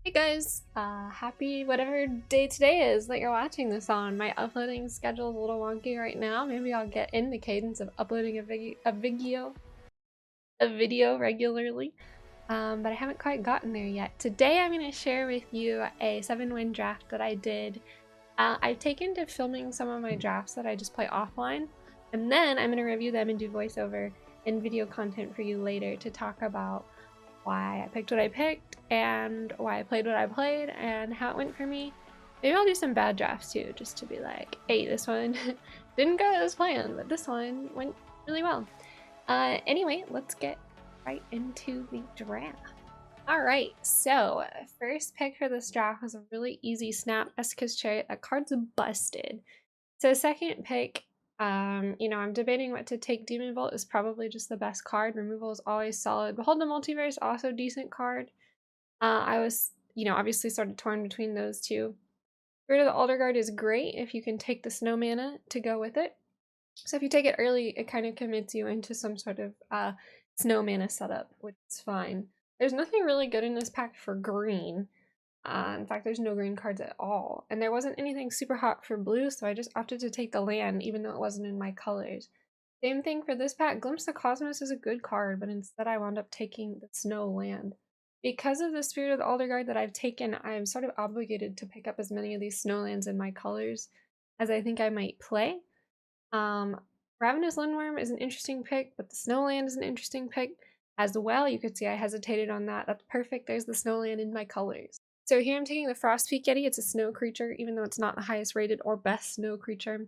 Hey guys, happy whatever day today is that you're watching this on. My uploading schedule is a little wonky right now. Maybe I'll get in the cadence of uploading a video regularly, but I haven't quite gotten there yet. Today I'm going to share with you a 7-win draft that I did. I've taken to filming some of my drafts that I just play offline, and then I'm going to review them and do voiceover and video content for you later to talk about why I picked what I picked and why I played what I played and how it went for me. Maybe I'll do some bad drafts too, just to be like, hey, this one didn't go as planned, but this one went really well. Anyway, let's get right into the draft. Alright, so first pick for this draft was a really easy snap, Esika's Chariot. That card's busted. So second pick, I'm debating what to take. Demon Bolt is probably just the best card. Removal is always solid. Behold the Multiverse, also decent card. I was, obviously sort of torn between those two. Spirit of the Alder Guard is great if you can take the snow mana to go with it. So if you take it early, it kind of commits you into some sort of snow mana setup, which is fine. There's nothing really good in this pack for green. In fact, there's no green cards at all. And there wasn't anything super hot for blue, so I just opted to take the land, even though it wasn't in my colors. Same thing for this pack. Glimpse the Cosmos is a good card, but instead I wound up taking the snow land. Because of the Spirit of the Alder Guard that I've taken, I'm sort of obligated to pick up as many of these snow lands in my colors as I think I might play. Ravenous Lindworm is an interesting pick, but the Snowland is an interesting pick as well. You could see I hesitated on that. That's perfect. There's the Snowland in my colors. So here I'm taking the Frostpeak Yeti. It's a snow creature, even though it's not the highest rated or best snow creature.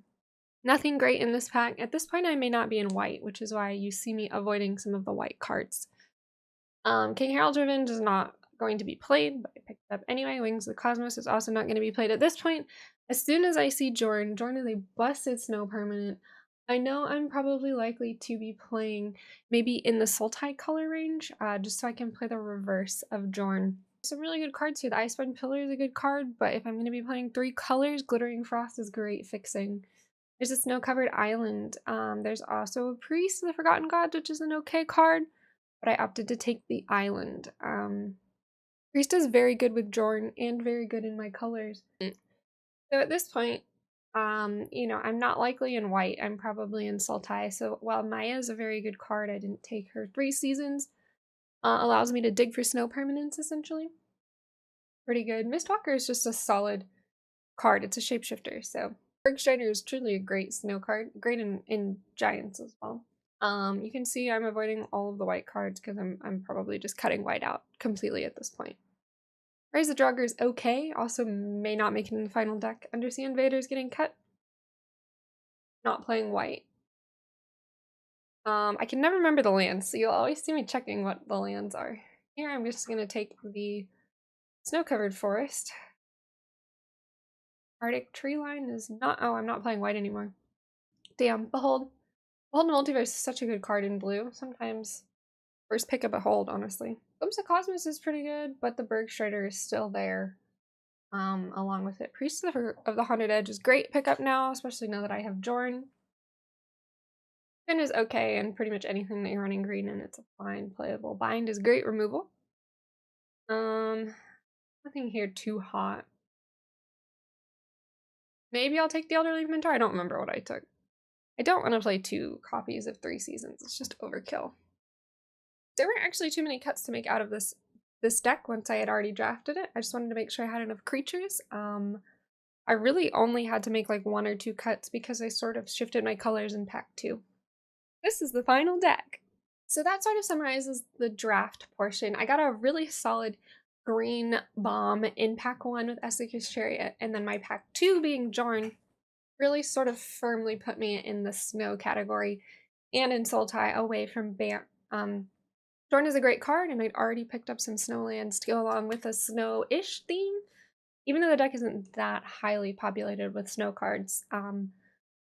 Nothing great in this pack. At this point, I may not be in white, which is why you see me avoiding some of the white cards. King Harold's Revenge is not going to be played, but I picked it up anyway. Wings of the Cosmos is also not going to be played at this point. As soon as I see Jorn is a busted snow permanent. I know I'm probably likely to be playing maybe in the Sultai color range, just so I can play the reverse of Jorn. Some really good cards here. The Icewind Pillar is a good card, but if I'm going to be playing 3 colors, Glittering Frost is great fixing. There's a snow-covered island. There's also a Priest of the Forgotten Gods, which is an okay card, but I opted to take the island. Priest is very good with Jorn and very good in my colors. So at this point, I'm not likely in white. I'm probably in Sultai. So while Maya is a very good card, I didn't take her. 3 seasons allows me to dig for snow permanents, essentially. Pretty good. Mistwalker is just a solid card. It's a shapeshifter, so Bergstrider is truly a great snow card. Great in Giants as well. You can see I'm avoiding all of the white cards because I'm probably just cutting white out completely at this point. Rise of Draugr is okay, also may not make it in the final deck. Undersea Invader is getting cut. Not playing white. I can never remember the lands, so you'll always see me checking what the lands are. Here I'm just going to take the Snow-Covered Forest. Arctic Tree Line is not— oh, I'm not playing white anymore. Damn, Behold. Behold the Multiverse is such a good card in blue. Sometimes first pick up Behold, honestly. Glimpse of Cosmos is pretty good, but the Bergstrider is still there. Along with it. Priest of the Haunted Edge is great pickup now, especially now that I have Jorn. Finn is okay, and pretty much anything that you're running green in, it's a fine playable. Bind is great removal. Nothing here too hot. Maybe I'll take the Elderleaf Mentor. I don't remember what I took. I don't want to play 2 copies of 3 seasons. It's just overkill. There weren't actually too many cuts to make out of this deck once I had already drafted it. I just wanted to make sure I had enough creatures. I really only had to make like 1 or 2 cuts because I sort of shifted my colors in pack 2. This is the final deck. So that sort of summarizes the draft portion. I got a really solid green bomb in pack 1 with Esika's Chariot, and then my pack 2 being Jorn really sort of firmly put me in the snow category and in Sultai away from Bant. Jorn is a great card, and I'd already picked up some snowlands to go along with a snow-ish theme, even though the deck isn't that highly populated with snow cards.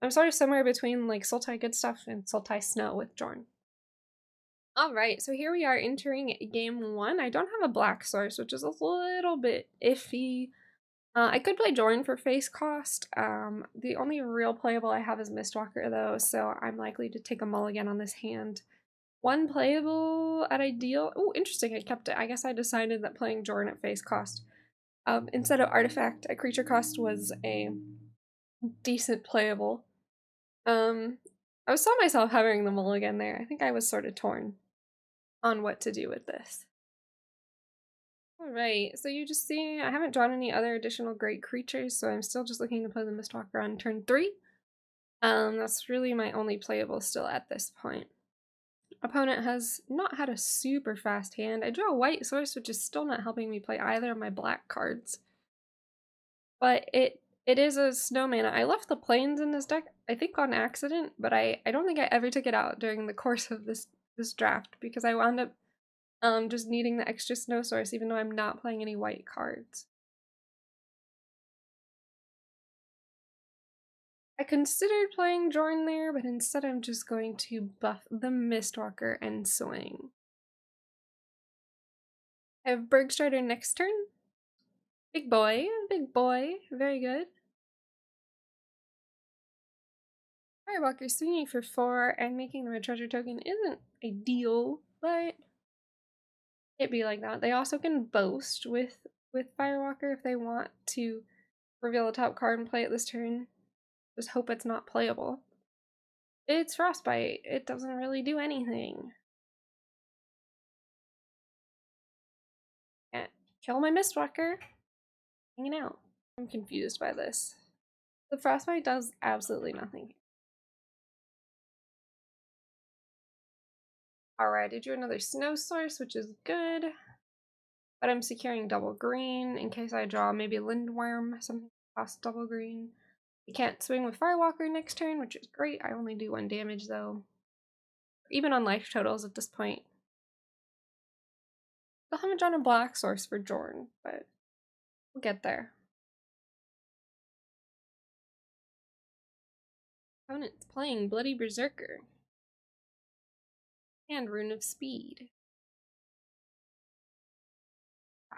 I'm sort of somewhere between like Sultai Good Stuff and Sultai Snow with Jorn. Alright, so here we are entering game 1. I don't have a black source, which is a little bit iffy. I could play Jorn for face cost. The only real playable I have is Mistwalker though, so I'm likely to take a mulligan on this hand. 1 playable at ideal. Oh, interesting, I kept it. I guess I decided that playing Jorn at face cost Instead of artifact, a creature cost was a decent playable. I saw myself having the mulligan there. I think I was sort of torn on what to do with this. Alright, so you just see I haven't drawn any other additional great creatures, so I'm still just looking to play the Mistwalker on turn 3. That's really my only playable still at this point. Opponent has not had a super fast hand. I drew a white source, which is still not helping me play either of my black cards. But it is a snow mana. I left the plains in this deck, I think on accident, but I don't think I ever took it out during the course of this draft because I wound up just needing the extra snow source even though I'm not playing any white cards. I considered playing Jorn there, but instead I'm just going to buff the Mistwalker and swing. I have Bergstrider next turn. Big boy, very good. Firewalker swinging for 4 and making them a treasure token isn't ideal, but it'd be like that. They also can boast with Firewalker if they want to reveal a top card and play it this turn. Just hope it's not playable. It's Frostbite. It doesn't really do anything. Can't kill my Mistwalker. Hanging out. I'm confused by this. The Frostbite does absolutely nothing. Alright, I drew another snow source, which is good. But I'm securing double green in case I draw maybe Lindworm, something costs double green. You can't swing with Firewalker next turn, which is great. I only do 1 damage though. Even on life totals at this point. Still haven't drawn a black source for Jorn, but we'll get there. Opponent's playing Bloody Berserker. And Rune of Speed.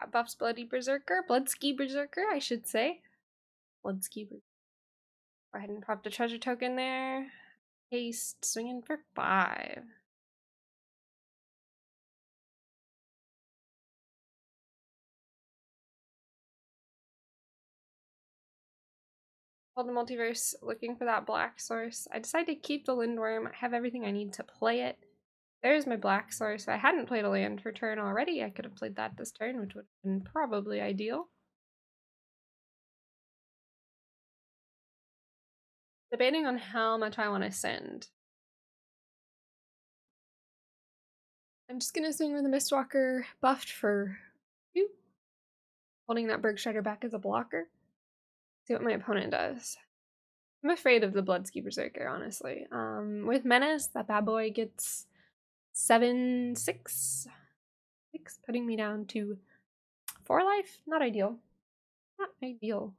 Buffs Bloody Berserker. Bloodski Berserker, I should say. Bloodski Berserker. Go ahead and pop the treasure token there. Haste, swinging for 5. Hold the multiverse, looking for that black source. I decided to keep the Lindworm. I have everything I need to play it. There's my black source. If I hadn't played a land for turn already, I could have played that this turn, which would have been probably ideal. Debating on how much I want to send. I'm just gonna swing with the Mistwalker buffed for 2. Holding that Bergstrider back as a blocker. See what my opponent does. I'm afraid of the Bloodski Berserker, honestly. With Menace, that bad boy gets 7/6, putting me down to 4 life. Not ideal. Not ideal.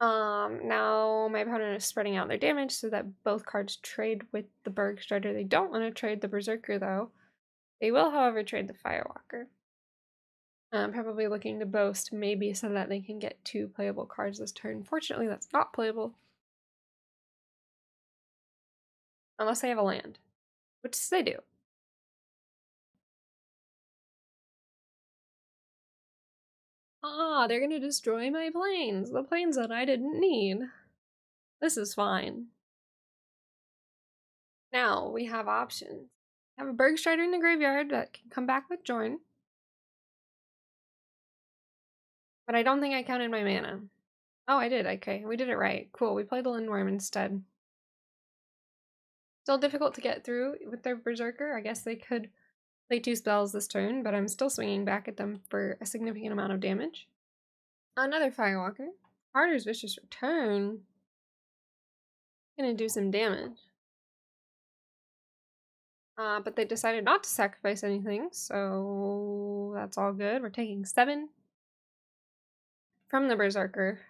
Now my opponent is spreading out their damage so that both cards trade with the Bergstrider. They don't want to trade the Berserker though. They will, however, trade the Firewalker. Probably looking to boast maybe so that they can get 2 playable cards this turn. Fortunately, that's not playable. Unless they have a land, which they do. Ah, they're gonna destroy my planes. The planes that I didn't need. This is fine. Now we have options. I have a Bergstrider in the graveyard that can come back with Jorn. But I don't think I counted my mana. Oh, I did. Okay, we did it right. Cool, we played the Lindworm instead. Still difficult to get through with their Berserker. I guess they could play 2 spells this turn, but I'm still swinging back at them for a significant amount of damage. Another Firewalker. Harder's Vicious Return. Gonna do some damage. But they decided not to sacrifice anything, so that's all good. We're taking 7 from the Berserker.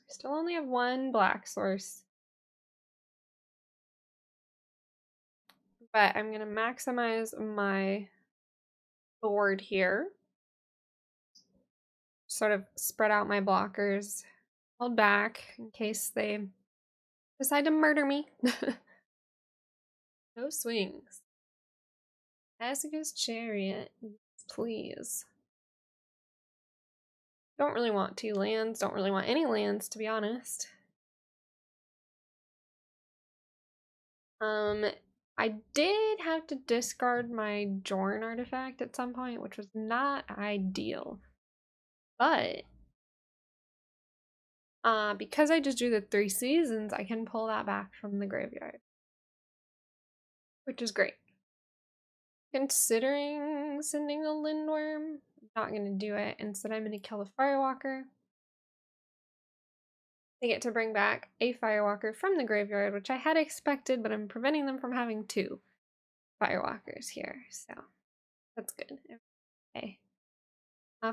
Still only have 1 black source. But I'm gonna maximize my board here. Sort of spread out my blockers. hold back in case they decide to murder me. No swings. Asuka's Chariot, please. Don't really want 2 lands, don't really want any lands, to be honest. I did have to discard my Jorn artifact at some point, which was not ideal. But because I just drew the 3 seasons, I can pull that back from the graveyard, which is great. Considering sending a Lindworm, I'm not going to do it. Instead, I'm going to kill the Firewalker. They get to bring back a Firewalker from the graveyard, which I had expected, but I'm preventing them from having 2 Firewalkers here, so that's good. Okay.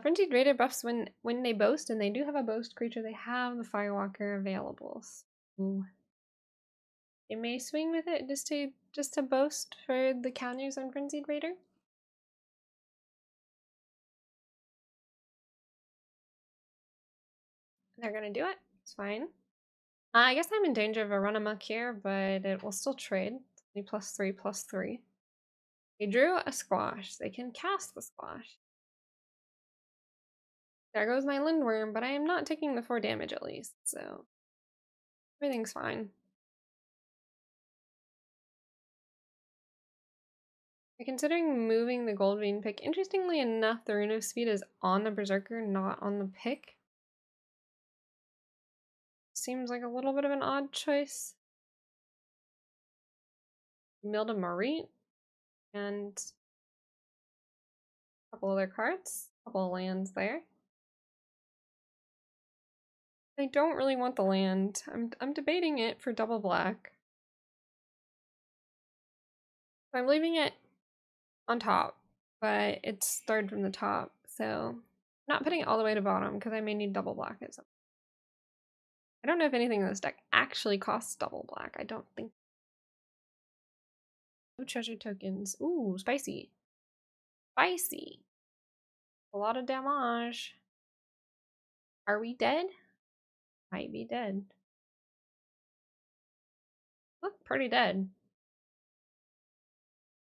Frenzied Raider buffs when they boast, and they do have a boast creature. They have the Firewalker available. So they may swing with it just to boast for the counters on Frenzied Raider. They're gonna do it. It's fine. I guess I'm in danger of a run amok here, but it will still trade. +3/+3. They drew a squash. They can cast the squash. There goes my Lindworm, but I am not taking the 4 damage at least, so everything's fine. Considering moving the Goldvein pick, interestingly enough, the Rune of Speed is on the Berserker, not on the pick. Seems like a little bit of an odd choice. Milled a Marit and a couple other cards, a couple of lands there. I don't really want the land. I'm debating it for double black. I'm leaving it on top, but it's third from the top, so not putting it all the way to bottom because I may need double black at some point. I don't know if anything in this deck actually costs double black. I don't think. No treasure tokens. Ooh, spicy. Spicy. A lot of damage. Are we dead? Might be dead. Look pretty dead.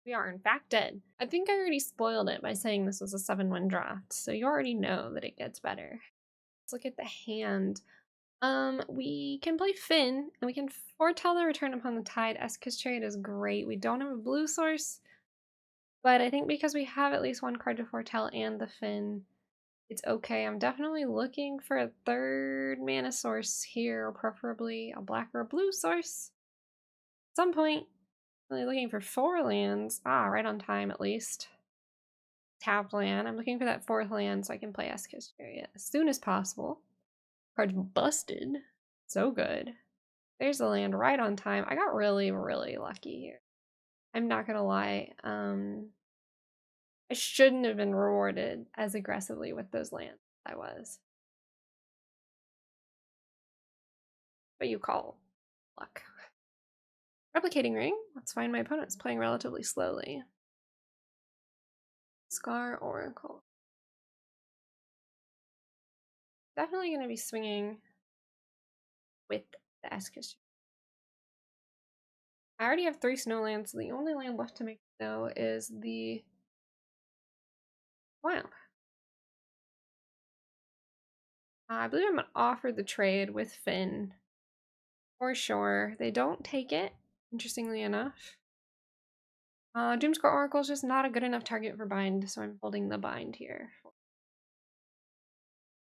We are in fact dead. I think I already spoiled it by saying this was a 7-win draft, so you already know that it gets better. Let's look at the hand. We can play Finn, and we can foretell the return upon the tide. Asuka's Chariot is great. We don't have a blue source, but I think because we have at least 1 card to foretell and the Finn, it's okay. I'm definitely looking for a 3rd mana source here, or preferably a black or a blue source. At some point, really looking for 4 lands. Right on time at least. Tapped land. I'm looking for that 4th land so I can play Asuka's Chariot as soon as possible. Card's busted. So good. There's the land right on time. I got really, really lucky here. I'm not gonna lie. I shouldn't have been rewarded as aggressively with those lands as I was. But you call luck. Replicating Ring. Let's find my opponent's playing relatively slowly. Scar Oracle. Definitely going to be swinging with the Asuka's. I already have 3 snow lands, so the only land left to make snow is the Wow. I believe I'm going to offer the trade with Finn. For sure. They don't take it, interestingly enough. Doomscar Oracle is just not a good enough target for bind, so I'm holding the bind here.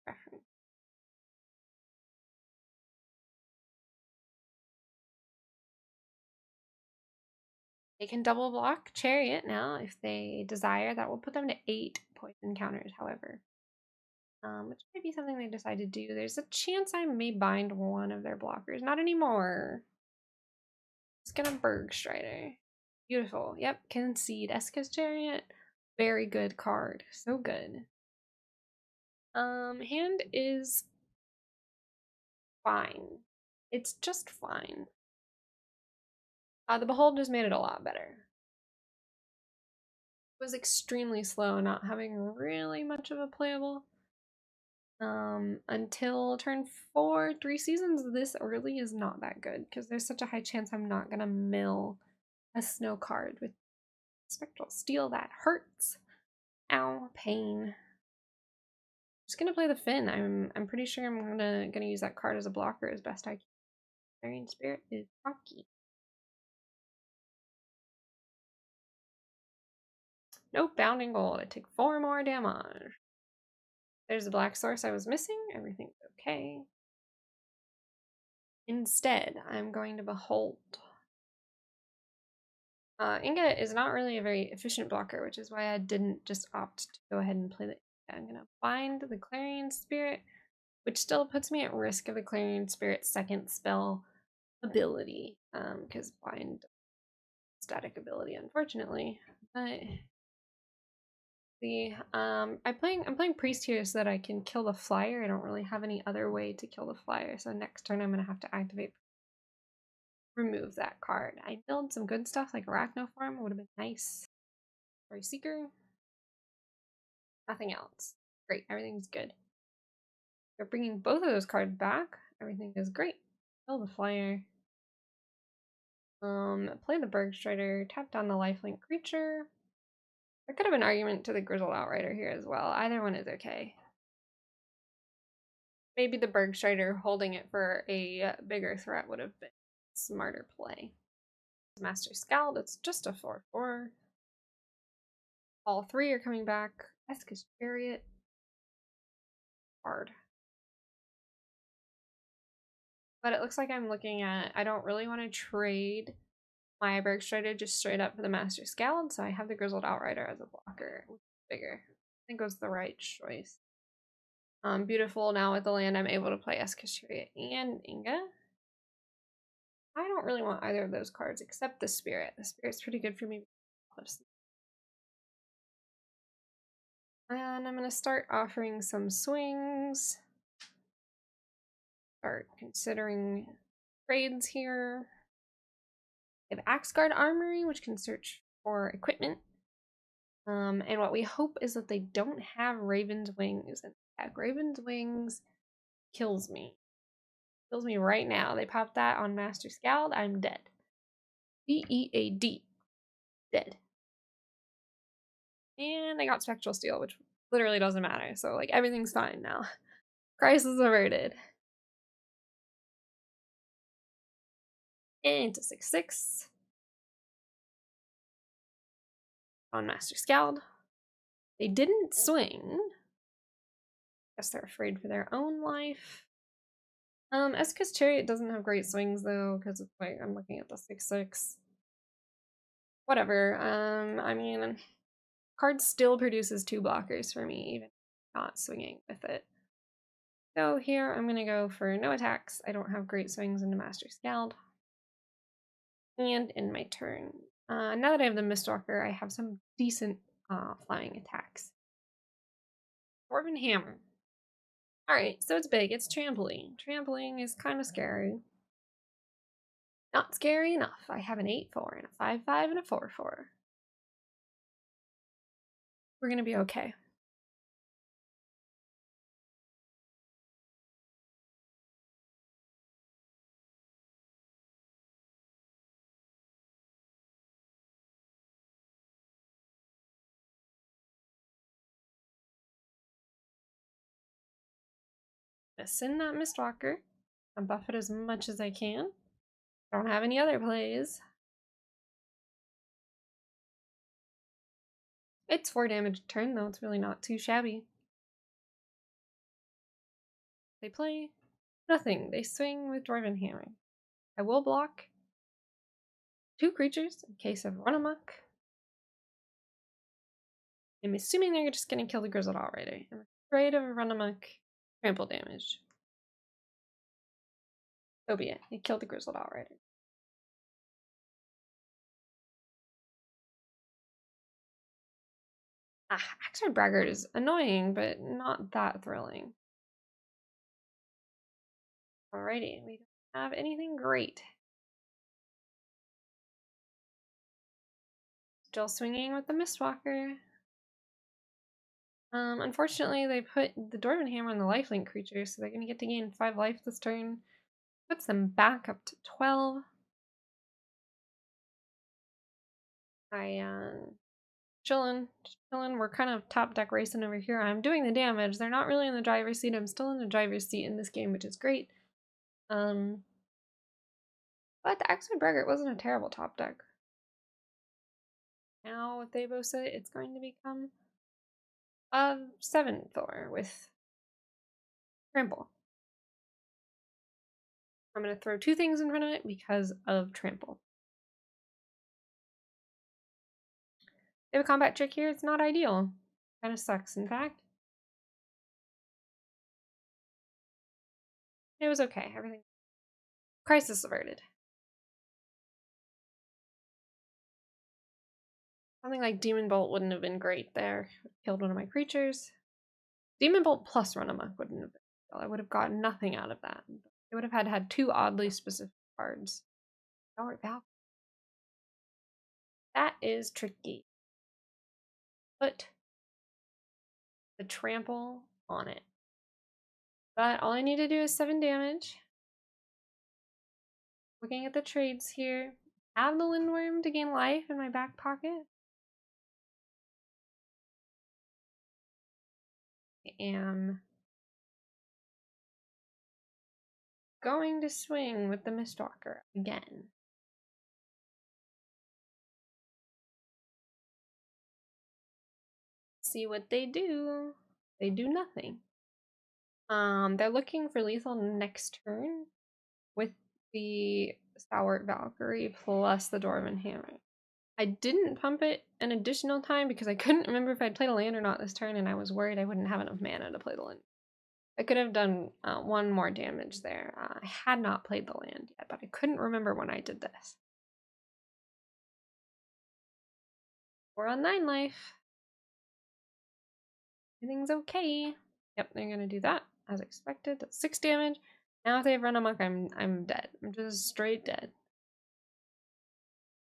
Reference. They can double block Chariot now if they desire. That will put them to 8 poison counters, however. Which might be something they decide to do. There's a chance I may bind one of their blockers. Not anymore. It's gonna Berg Strider. Beautiful. Yep, concede. Asuka's Chariot. Very good card. So good. Hand is fine. It's just fine. The Behold just made it a lot better. It was extremely slow, not having really much of a playable. until turn 4. 3 seasons this early is not that good because there's such a high chance I'm not gonna mill a snow card with Spectral Steel. That hurts. Ow, pain. Just gonna play the Finn. I'm pretty sure I'm gonna use that card as a blocker as best I can. Clarion Spirit is cocky. Nope, Bounding Gold. I take 4 more damage. There's the black source I was missing. Everything's okay. Instead, I'm going to Behold. Inga is not really a very efficient blocker, which is why I didn't just opt to go ahead and play the Inga. I'm going to bind the Clarion Spirit, which still puts me at risk of the Clarion Spirit's second spell ability, because bind static ability, unfortunately. But I'm playing Priest here so that I can kill the flyer. I don't really have any other way to kill the flyer, so next turn I'm gonna have to activate remove that card. I build some good stuff like Arachnoform, would have been nice. Story Seeker. Nothing else. Great, everything's good. We're bringing both of those cards back. Everything is great. Kill the flyer. Play the Bergstrider, tap down the lifelink creature. There could have an argument to the Grizzled Outrider here as well. Either one is okay. Maybe the Bergstrider holding it for a bigger threat would have been a smarter play. Master Scald, it's just a 4/4. All 3 are coming back. Eska's Chariot. Hard. But it looks like I'm looking at, I don't really want to trade my Bergstrider just straight up for the Master Scald, so I have the Grizzled Outrider as a blocker, which is bigger. I think it was the right choice. Beautiful, now with the land I'm able to play Eska's Chariot and Inga. I don't really want either of those cards except the Spirit. The Spirit's pretty good for me. And I'm going to start offering some swings. Start considering trades here. I have Axguard Armory, which can search for equipment. And what we hope is that they don't have Raven's Wings in attack. Raven's Wings kills me. Kills me right now. They pop that on Master Scald, I'm dead. DEAD. Dead. And I got Spectral Steel, which literally doesn't matter. So, like, everything's fine now. Crisis averted. Into 6/6. On Master Scald. They didn't swing. Guess they're afraid for their own life. Eska's Chariot doesn't have great swings though, because it's like I'm looking at the 6/6. Whatever. I mean, card still produces 2 blockers for me, even not swinging with it. So here I'm gonna go for no attacks. I don't have great swings into Master Scald. And in my turn. Now that I have the Mistwalker, I have some decent flying attacks. Dwarven Hammer. Alright, so it's big. It's trampling. Trampling is kind of scary. Not scary enough. I have an 8/4 and a 5/5 and a 4/4. We're gonna be okay. Send that Mistwalker. I'll buff it as much as I can. I don't have any other plays. It's 4 damage a turn though, it's really not too shabby. They play nothing. They swing with Dwarven Hammer. I will block 2 creatures in case of Run Amok. I'm assuming they're just gonna kill the Grizzled Outrider. I'm afraid of Run Amok trample damage. So be it. They killed the Grizzled Outrider. Axguard Braggart is annoying, but not that thrilling. Alrighty, we don't have anything great. Still swinging with the Mistwalker. Unfortunately, they put the Dwarven Hammer on the lifelink creature, so they're going to get to gain 5 life this turn. Puts them back up to 12. Chilling. We're kind of top deck racing over here. I'm doing the damage. They're not really in the driver's seat. I'm still in the driver's seat in this game, which is great. But the Axwood Braggart wasn't a terrible top deck. Now with Abosa, it's going to become a 7 Thor with Trample. I'm going to throw 2 things in front of it because of Trample. They have a combat trick here. It's not ideal. Kind of sucks, in fact. It was okay. Everything. Crisis averted. Something like Demon Bolt wouldn't have been great there. Killed one of my creatures. Demon Bolt plus Run Amok wouldn't have been. I would have gotten nothing out of that. They would have had 2 oddly specific cards. That is tricky. Put the trample on it. But all I need to do is 7 damage. Looking at the trades here. Have the Lindworm to gain life in my back pocket. I am going to swing with the Mistwalker again. See what they do. They do nothing. They're looking for lethal next turn with the Stalwart Valkyrie plus the Dwarven Hammer. I didn't pump it an additional time because I couldn't remember if I'd played a land or not this turn, and I was worried I wouldn't have enough mana to play the land. I could have done 1 more damage there. I had not played the land yet, but I couldn't remember when I did this. We're on 9 life. Everything's okay. Yep, they're gonna do that as expected. That's 6 damage. Now if they run amok, I'm dead. I'm just straight dead.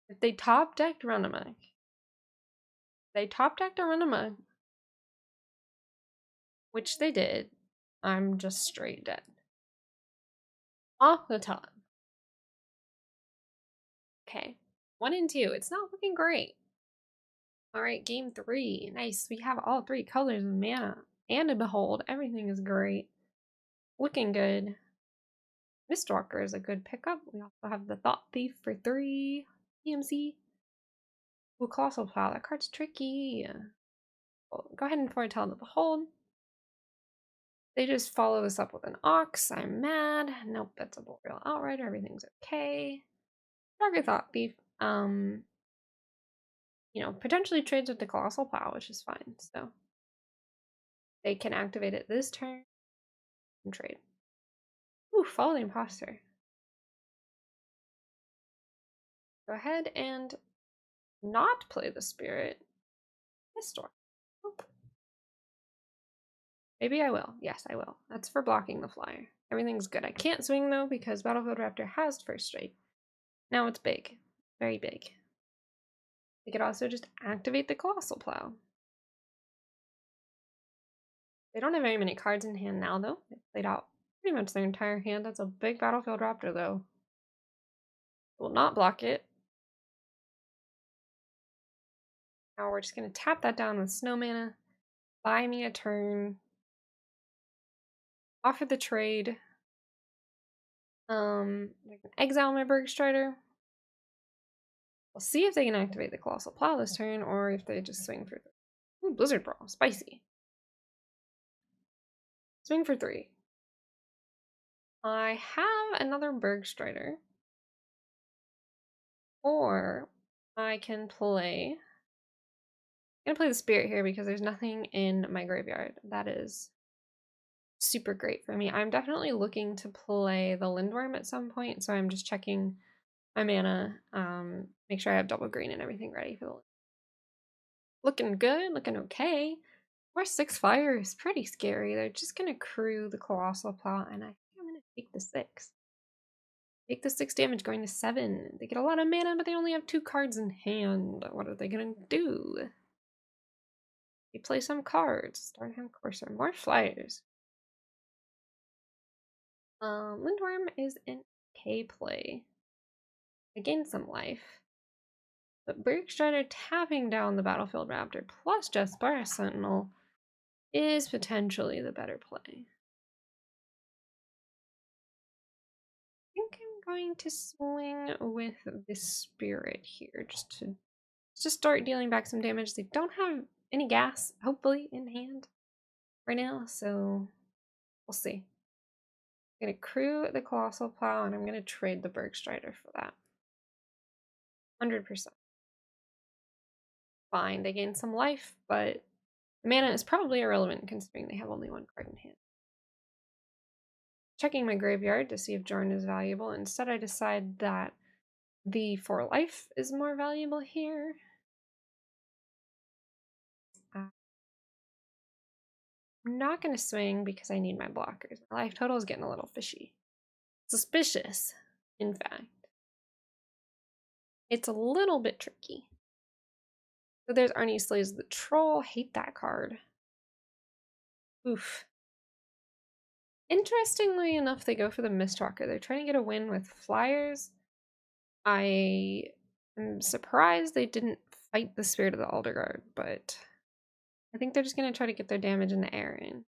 If they top decked run amok, they top decked a run amok, which they did. I'm just straight dead. Off the top. Okay. 1 and 2. It's not looking great. Alright, game 3. Nice. We have all 3 colors of mana. And a behold. Everything is great. Looking good. Mistwalker is a good pickup. We also have the Thought Thief for 3. PMC. Ooh, Colossal Plow. That card's tricky. Well, go ahead and foretell the behold. They just follow this up with an Ox. I'm mad. Nope, that's a Boreal Outrider. Everything's okay. Target Thought Thief. Potentially trades with the Colossal Plow, which is fine. So they can activate it this turn and trade. Ooh, Follow the Imposter. Go ahead and not play the Spirit. Mistwalker. Nope. Maybe I will. Yes, I will. That's for blocking the flyer. Everything's good. I can't swing though because Battlefield Raptor has first strike. Now it's big. Very big. They could also just activate the Colossal Plow. They don't have very many cards in hand now though. They played out pretty much their entire hand. That's a big Battlefield Raptor though. Will not block it. Now we're just going to tap that down with Snow Mana. Buy me a turn. Offer the trade. They can exile my Bergstrider. We'll see if they can activate the Colossal Plow this turn, or if they just swing for 3. Ooh, Blizzard Brawl. Spicy. Swing for 3. I have another Bergstrider. Or I can play... I'm going to play the Spirit here because there's nothing in my graveyard. That is super great for me. I'm definitely looking to play the Lindworm at some point, so I'm just checking my mana, make sure I have double green and everything ready for the looking good, looking okay. 4/6 fire is pretty scary. They're just gonna crew the Colossal Plow, and I think I'm gonna take the 6. Take the 6 damage going to 7. They get a lot of mana, but they only have 2 cards in hand. What are they gonna do? We play some cards. Starnham Courser. More flyers. Lindworm is in K play. I gain some life. But Bergstrider tapping down the Battlefield Raptor plus Jespar Sentinel is potentially the better play. I think I'm going to swing with the Spirit here just to start dealing back some damage. They don't have any gas, hopefully, in hand right now, so we'll see. I'm going to crew the Colossal Plow, and I'm going to trade the Bergstrider for that. 100%. Fine, they gain some life, but the mana is probably irrelevant considering they have only one card in hand. Checking my graveyard to see if Jorn is valuable. Instead, I decide that the 4 life is more valuable here. I'm not going to swing because I need my blockers. My life total is getting a little fishy. Suspicious, in fact. It's a little bit tricky. So there's Arnie Slays the Troll. Hate that card. Oof. Interestingly enough, they go for the Mistwalker. They're trying to get a win with flyers. I am surprised they didn't fight the Spirit of the Alderguard, but I think they're just going to try to get their damage in the air in.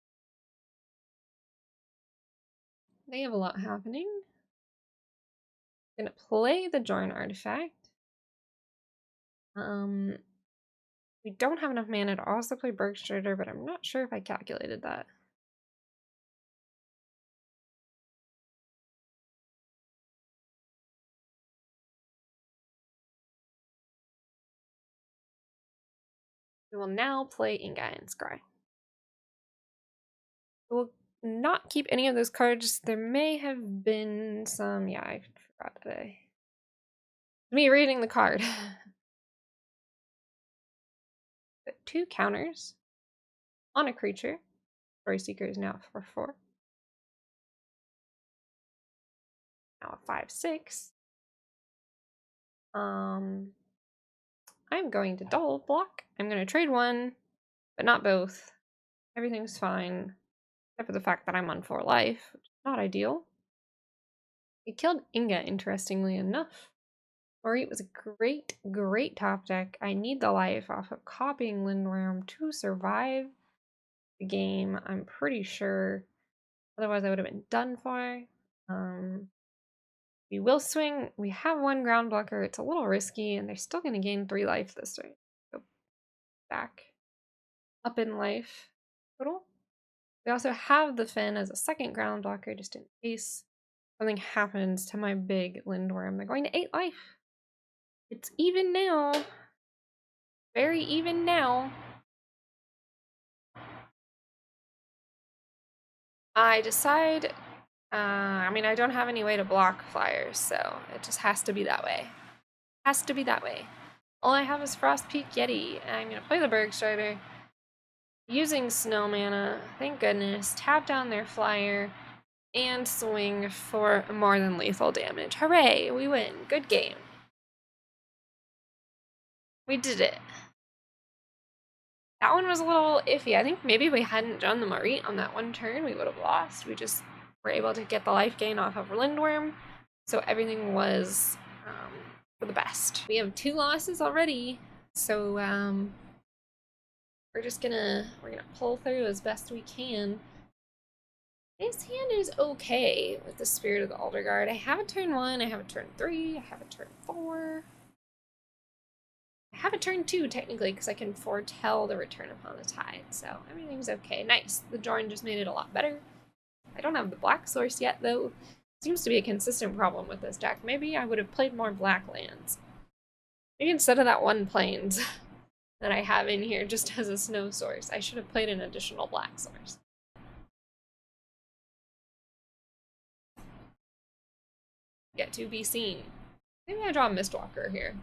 They have a lot happening. I'm going to play the Jorn artifact. We don't have enough mana to also play Bergstrider, but I'm not sure if I calculated that. We will now play Inga and Scry. We'll not keep any of those cards. There may have been some... Yeah, I forgot today. Me reading the card. But 2 counters on a creature. Story Seeker is now 4/4. Now a 5/6. I'm going to double block. I'm going to trade 1, but not both. Everything's fine, except for the fact that I'm on 4 life, which is not ideal. He killed Inga, interestingly enough. Morit was a great, great top deck. I need the life off of copying Lindworm to survive the game, I'm pretty sure. Otherwise, I would have been done for. We will swing. We have 1 ground blocker. It's a little risky, and they're still going to gain 3 life this turn. Go back up in life total. We also have the Finn as a 2nd ground blocker, just in case something happens to my big Lindworm. They're going to 8 life. It's even now. Very even now. I decide, I mean, I don't have any way to block flyers, so it just has to be that way. Has to be that way. All I have is Frostpeak Yeti, and I'm going to play the Bergstrider. Using snow mana, thank goodness, tap down their flyer, and swing for more than lethal damage. Hooray, we win. Good game. We did it. That one was a little iffy. I think maybe if we hadn't done the Morit on that one turn, we would have lost. We just were able to get the life gain off of Lindworm, so everything was for the best. We have 2 losses already, so we're gonna pull through as best we can. This hand is okay with the Spirit of the Alderguard. I have a turn 1, I have a turn 3, I have a turn 4. I have a turn 2 technically because I can foretell the return upon the tide, so everything's okay. Nice. The Jorn just made it a lot better. I don't have the black source yet though. Seems to be a consistent problem with this deck. Maybe I would have played more black lands. Maybe instead of that 1 plains that I have in here just as a snow source, I should have played an additional black source. Yet to be seen. Maybe I draw a Mistwalker here.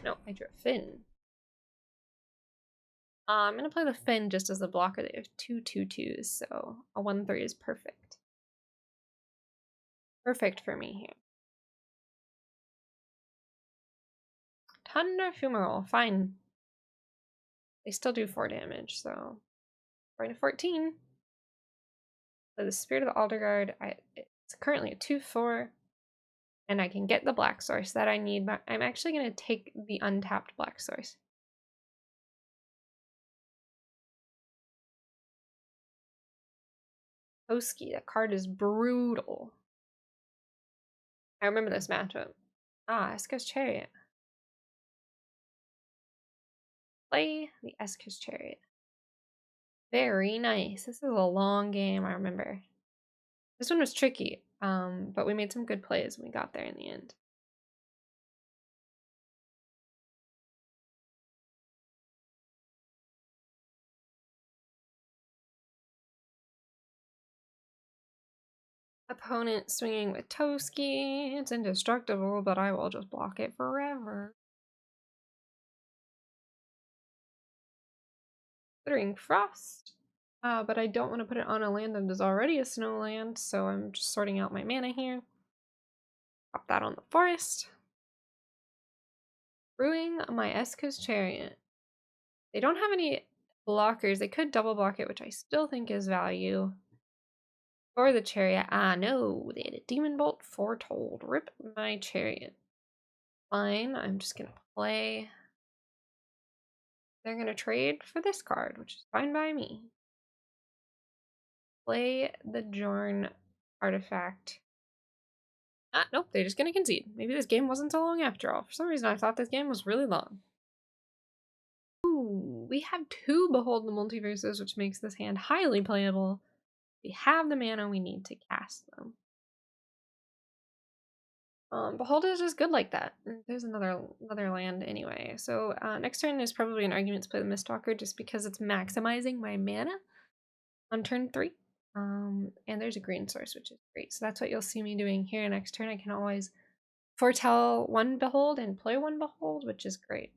No, I drew a Finn. I'm gonna play the Finn just as a blocker. They have 2 2/2s, so a 1/3 is perfect. Perfect for me here. Tundra Fumarole, fine. They still do 4 damage, so going to 14. So the Spirit of the Alder Guard, it's currently a 2/4, and I can get the Black Source that I need, but I'm actually going to take the untapped Black Source. Oski, that card is brutal. I remember this matchup. Ah, Eska's Chariot. Play the Eska's Chariot. Very nice. This is a long game, I remember. This one was tricky, but we made some good plays when we got there in the end. Opponent swinging with Toski. It's indestructible, but I will just block it forever. Glittering Frost. But I don't want to put it on a land that is already a snow land, so I'm just sorting out my mana here. Pop that on the forest. Brewing my Eska's Chariot. They don't have any blockers. They could double block it, which I still think is value. Or the Chariot. Ah, no. They had a Demon Bolt Foretold. Rip my Chariot. Fine. I'm just going to play. They're going to trade for this card, which is fine by me. Play the Jorn artifact. Ah, nope. They're just going to concede. Maybe this game wasn't so long after all. For some reason, I thought this game was really long. Ooh, we have 2 Behold the Multiverses, which makes this hand highly playable. We have the mana we need to cast them. Behold is just good like that. There's another land anyway. So next turn there's probably an argument to play the Mistwalker just because it's maximizing my mana on turn 3. And there's a green source, which is great. So that's what you'll see me doing here. Next turn I can always foretell 1 Behold and play 1 Behold, which is great.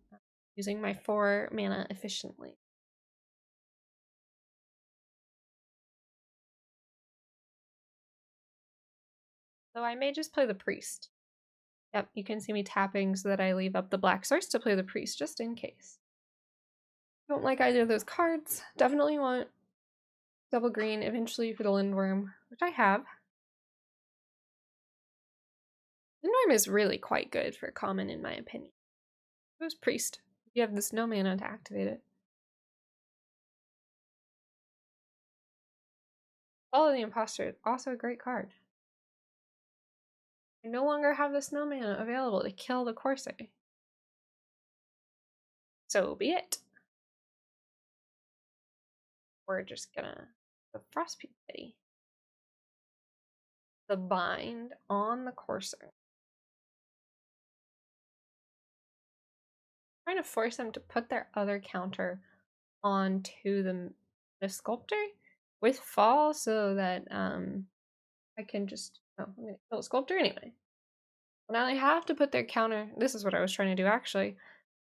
Using my 4 mana efficiently. So I may just play the Priest. Yep, you can see me tapping so that I leave up the Black Source to play the Priest, just in case. Don't like either of those cards. Definitely want double green eventually for the Lindworm, which I have. Lindworm is really quite good for common in my opinion. It was Priest. You have this no mana to activate it. Follow the Imposter, also a great card. I no longer have this no mana available to kill the Corsair. So be it. We're just gonna the Frostpeak Pity. The bind on the Corsair. Trying to force them to put their other counter onto the Sculptor with fall so that I can just I'm gonna kill the Sculptor anyway. Well, now they have to put their counter. This is what I was trying to do actually.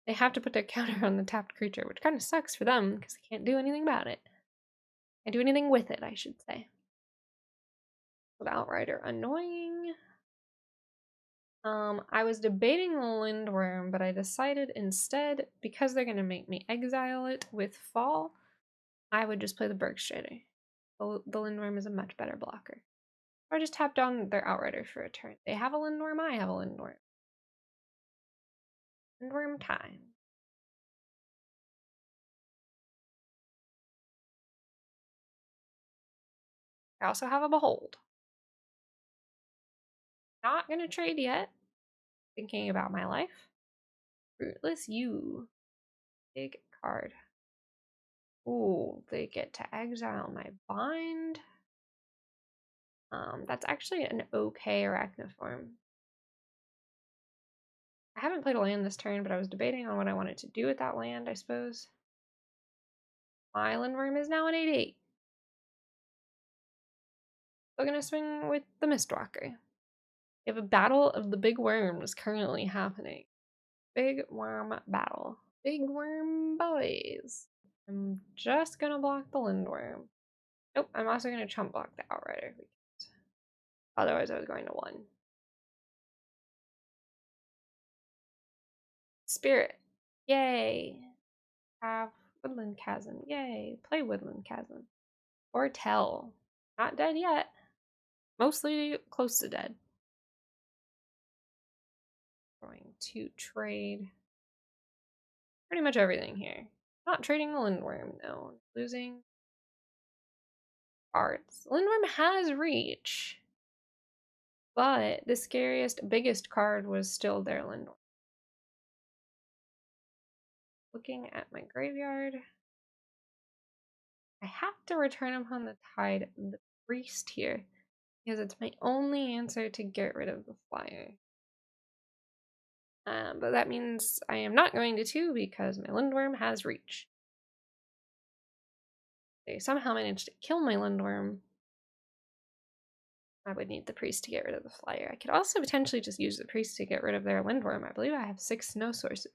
They have to put their counter on the tapped creature, which kind of sucks for them because they can't do anything about it. Can't do anything with it, I should say. With Outrider annoying. I was debating the Lindworm, but I decided instead, because they're gonna make me exile it with fall, I would just play the Bergstrider. The Lindworm is a much better blocker. Or just tap down their Outrider for a turn. They have a Lindworm, I have a Lindworm. Lindworm time. I also have a Behold. Not gonna trade yet. Thinking about my life. Rootless You. Big card. Ooh, they get to exile my bind. That's actually an okay Arachnoform. I haven't played a land this turn, but I was debating on what I wanted to do with that land, I suppose. My Lindworm is now an 8/8. Still gonna swing with the Mistwalker. We have a battle of the big worms currently happening. Big worm battle. Big worm boys. I'm just gonna block the Lindworm. Nope, I'm also gonna chump block the Outrider. Otherwise I was going to 1. Spirit. Yay. Have Woodland Chasm. Yay. Play Woodland Chasm. Or Tell. Not dead yet. Mostly close to dead. Going to trade pretty much everything here. Not trading the Lindworm, no. Losing cards. Lindworm has reach. But the scariest, biggest card was still their Lindworm. Looking at my graveyard. I have to return upon the tide of the priest here. Because it's my only answer to get rid of the flyer. But that means I am not going to 2 because my Lindworm has reach. They somehow managed to kill my Lindworm. I would need the priest to get rid of the flyer. I could also potentially just use the priest to get rid of their Lindworm. I believe I have 6 snow sources.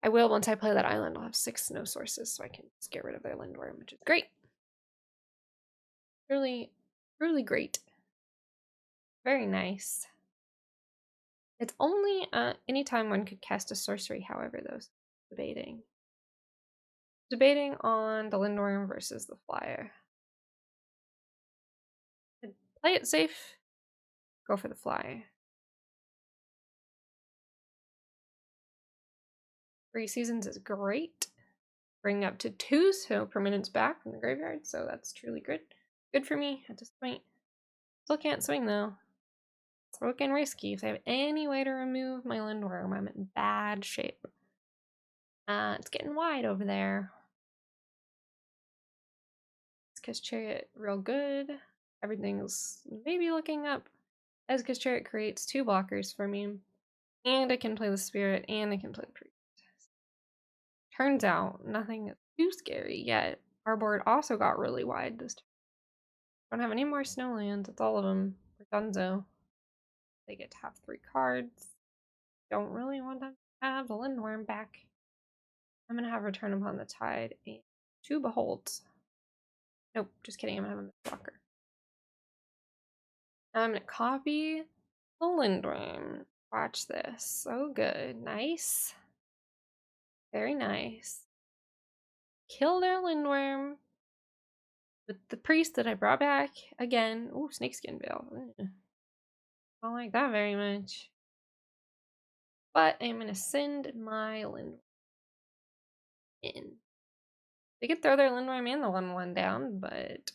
I will once I play that island. I'll have 6 snow sources, so I can just get rid of their Lindworm, which is great. Really, really great. Very nice. It's only anytime one could cast a sorcery, however, though. So debating. Debating on the Lindworm versus the flyer. Play it safe. Go for the flyer. 3 seasons is great. Bring up to 2 so permanents back from the graveyard, so that's truly good. Good for me at this point. Still can't swing though. It's looking risky. If I have any way to remove my Lindworm, I'm in bad shape. It's getting wide over there. Eska's Chariot real good. Everything's maybe looking up. Eska's Chariot creates 2 blockers for me. And I can play the Spirit and I can play the Priest. Turns out nothing is too scary yet. Our board also got really wide this time. Don't have any more snowlands. It's all of them. We're donezo. They get to have 3 cards. Don't really want them to have the Lindworm back. I'm gonna have Return Upon the Tide and 2 Beholds. Nope, just kidding. I'm gonna have a blocker. I'm gonna copy the Lindworm. Watch this. So good. Nice. Very nice. Kill their Lindworm with the priest that I brought back again. Ooh, Snakeskin Veil. I don't like that very much. But I'm gonna send my Lindworm in. They could throw their Lindworm and the 1/1 down, but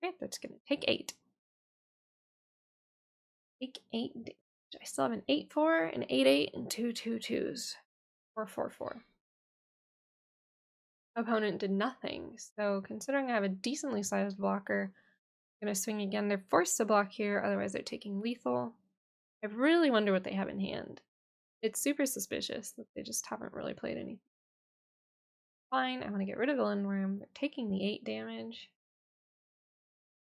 okay, that's gonna take 8. Take 8 damage. I still have an 8/4, an 8/8, and 2 2/2s. Or 4/4. Opponent did nothing, so considering I have a decently sized blocker, I'm gonna swing again. They're forced to block here, otherwise they're taking lethal. I really wonder what they have in hand. It's super suspicious that they just haven't really played anything. Fine, I'm gonna get rid of the Lindworm. They're taking the 8 damage.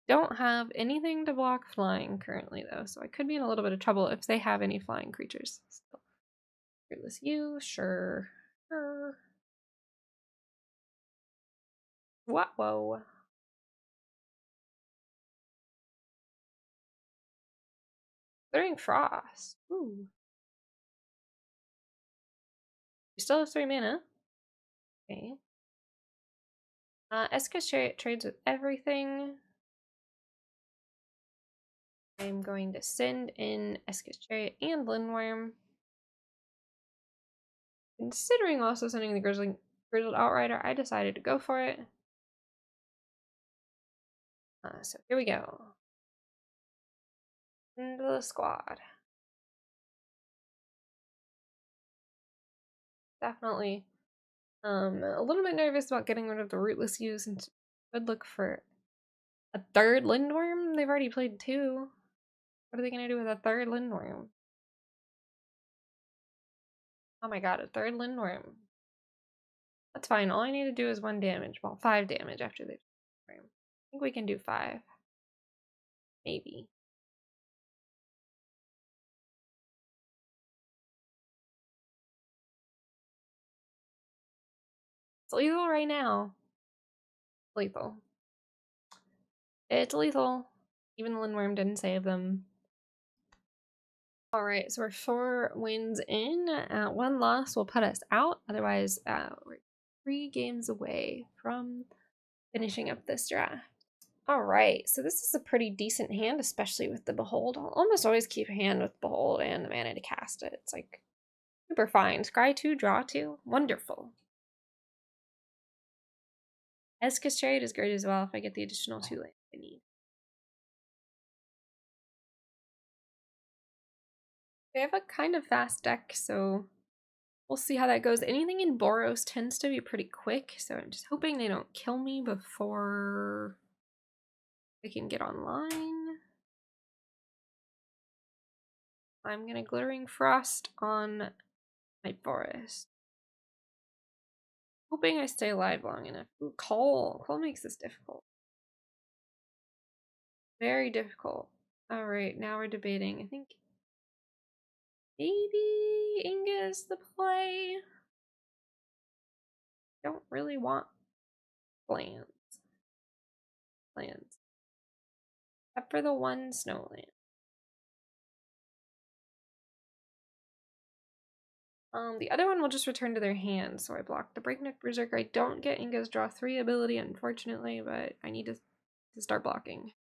Don't have anything to block flying currently though, so I could be in a little bit of trouble if they have any flying creatures. So, fearless you, sure. What? Whoa. Clearing Frost. Ooh. We still have 3 mana. Okay. Esca's Chariot trades with everything. I'm going to send in Esca's Chariot and Lindworm. Considering also sending the Grizzled Outrider, I decided to go for it. So here we go. Into the squad. Definitely a little bit nervous about getting rid of the Rootless Use and would look for a 3rd Lindworm. They've already played 2. What are they gonna do with a 3rd Lindworm? Oh my god, a 3rd Lindworm. That's fine. All I need to do is 1 damage. Well, 5 damage after they I think we can do 5. Maybe. It's lethal right now. Lethal. It's lethal. Even the Lindworm didn't save them. Alright, so we're 4 wins in. 1 loss will put us out. Otherwise, we're 3 games away from finishing up this draft. All right, so this is a pretty decent hand, especially with the Behold. I'll almost always keep a hand with Behold and the mana to cast it. It's like super fine. Scry 2, draw 2. Wonderful. Eskus Chariot is great as well if I get the additional 2 lands I need. They have a kind of fast deck, so we'll see how that goes. Anything in Boros tends to be pretty quick, so I'm just hoping they don't kill me before they can get online. I'm gonna Glittering Frost on my Forest. Hoping I stay alive long enough. Ooh, Coal. Coal makes this difficult. Very difficult. Alright, now we're debating. I think maybe Inga is the play. Don't really want plans. Except for the one Snowland. The other one will just return to their hand, so I block the Breakneck Berserker. I don't get Inga's draw 3 ability, unfortunately, but I need to start blocking.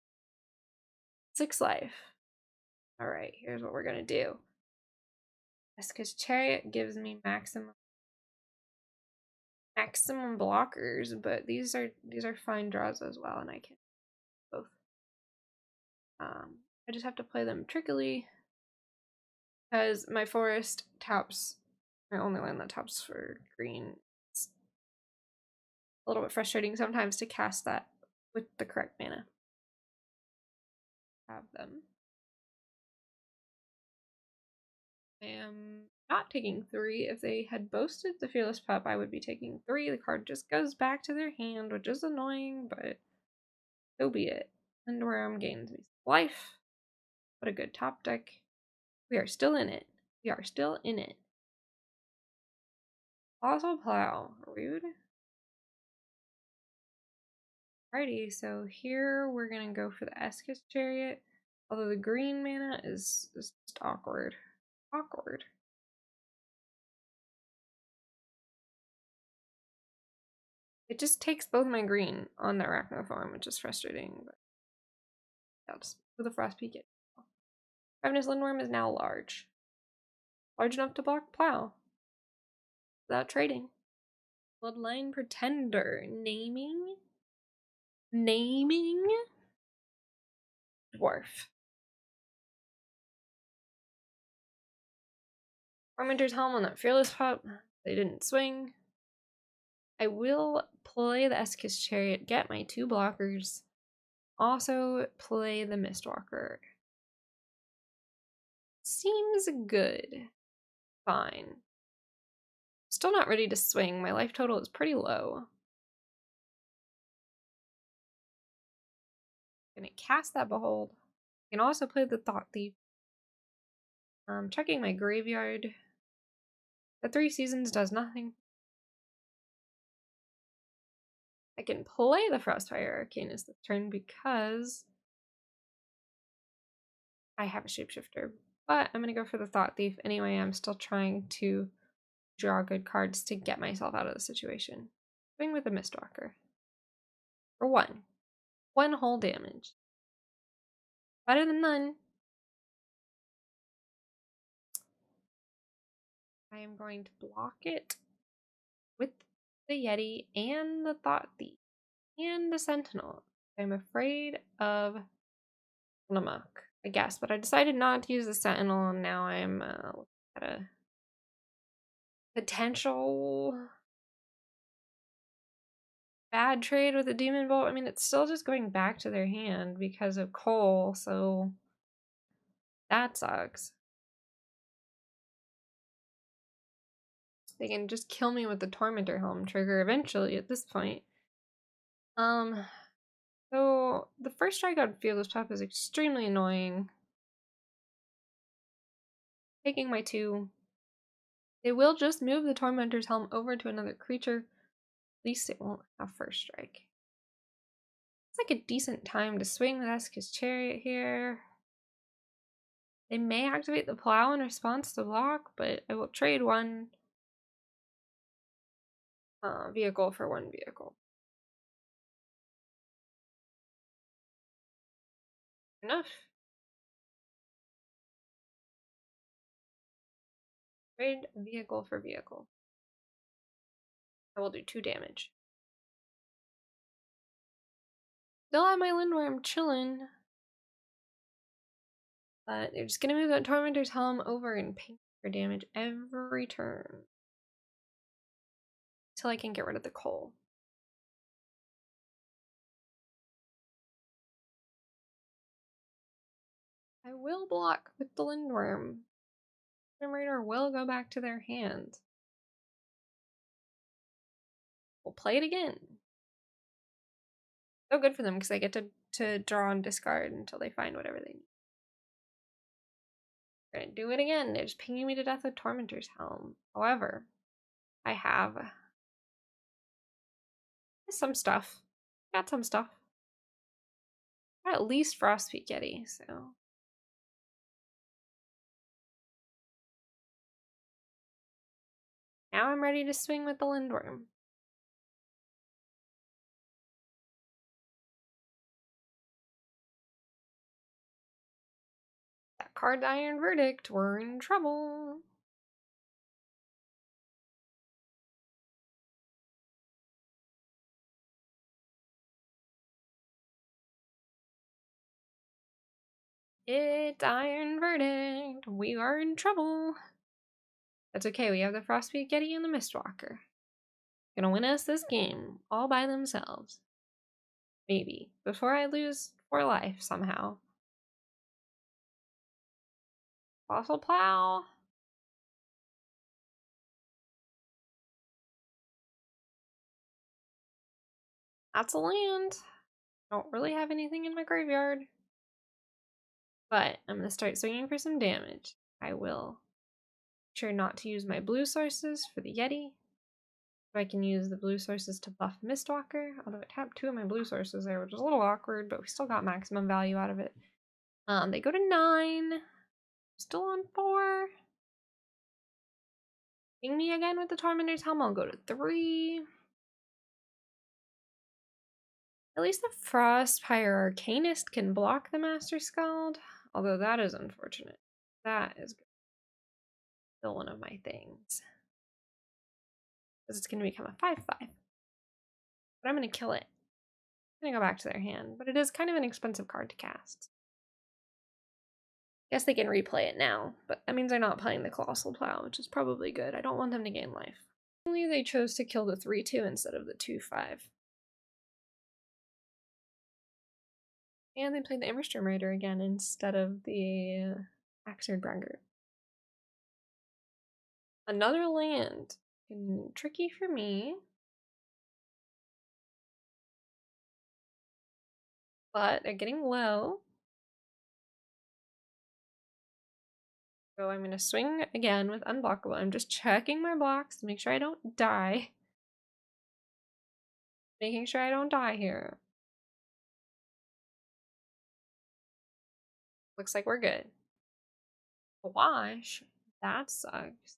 6 life. Alright, here's what we're gonna do. Eskus Chariot gives me maximum blockers, but these are fine draws as well, and I can both. I just have to play them trickily because my Forest taps. My only land that taps for green. It's a little bit frustrating sometimes to cast that with the correct mana. Have them. I am not taking 3. If they had boasted the Fearless Pup, I would be taking 3. The card just goes back to their hand, which is annoying, but so be it. Lindworm gains me life. What a good top deck. We are still in it. We are still in it. Colossal Plow. Rude. Alrighty, so here we're gonna go for the Eskus Chariot. Although the green mana is just awkward. Awkward. It just takes both my green on the Arachnoform, which is frustrating, but yeah, just with the Frostpeak it. Ravenous Lindworm is now large. Large enough to block Plow. Without trading. Bloodline Pretender. Naming? Dwarf. Tormentor's Helm on that Fearless Pup. They didn't swing. I will play the Eskus Chariot, get my 2 blockers. Also play the Mistwalker. Seems good. Fine. Still not ready to swing. My life total is pretty low. Gonna cast that Behold. I can also play the Thought Thief. Checking my graveyard. The 3 Seasons does nothing. I can play the Frostfire Arcanist this turn because I have a Shapeshifter. But I'm gonna go for the Thought Thief anyway. I'm still trying to draw good cards to get myself out of the situation. Swing with a Mistwalker. For 1. 1 whole damage. Better than none. I am going to block it with the Yeti and the Thought Thief and the Sentinel. I'm afraid of Lamuk, I guess, but I decided not to use the Sentinel, and now I'm looking at a potential bad trade with a Demon Bolt. I mean, it's still just going back to their hand because of Cole, so that sucks. They can just kill me with the Tormentor Helm trigger eventually at this point. So the first strike on Fearless Pup is extremely annoying. Taking my 2. They will just move the Tormentor's Helm over to another creature. At least it won't have first strike. It's like a decent time to swing the Eskus Chariot here. They may activate the Plow in response to block, but I will trade 1. vehicle for one vehicle. Enough. Trade vehicle for vehicle. I will do 2 damage. Still have my Lindworm chilling. But they're just gonna move that Tormentor's Helm over and ping for damage every turn. Until I can get rid of the coal. I will block with the Lindworm. Generator will go back to their hand. We'll play it again. So good for them because they get to draw and discard until they find whatever they need. We're gonna do it again. They're just pinging me to death with Tormentor's Helm. However, I have some stuff. Got some stuff. Got at least Frostpeak Yeti, so. Now I'm ready to swing with the Lindworm. That card Iron Verdict, we're in trouble. It's Iron Verdict. We are in trouble. That's okay, we have the Frostpeak Yeti and the Mistwalker. Gonna win us this game all by themselves. Maybe. Before I lose 4 life somehow. Fossil Plow. That's a land. I don't really have anything in my graveyard. But I'm gonna start swinging for some damage. I will try not to use my blue sources for the Yeti. So I can use the blue sources to buff Mistwalker. Although it tapped 2 of my blue sources there, which is a little awkward, but we still got maximum value out of it. They go to 9. Still on 4. Ping me again with the Tormentor's Helm. I'll go to 3. At least the Frostpire Arcanist can block the Master Scald. Although that is unfortunate. That is still one of my things. Because it's going to become a 5/5. But I'm going to kill it. I'm going to go back to their hand. But it is kind of an expensive card to cast. Guess they can replay it now. But that means they're not playing the Colossal Plow, which is probably good. I don't want them to gain life. Only they chose to kill the 3/2 instead of the 2/5. And they played the Immersturm Raider again instead of the Axard Braggart. Another land. Tricky for me. But they're getting low. So I'm going to swing again with Unblockable. I'm just checking my blocks to make sure I don't die. Making sure I don't die here. Looks like we're good. A wash. That sucks.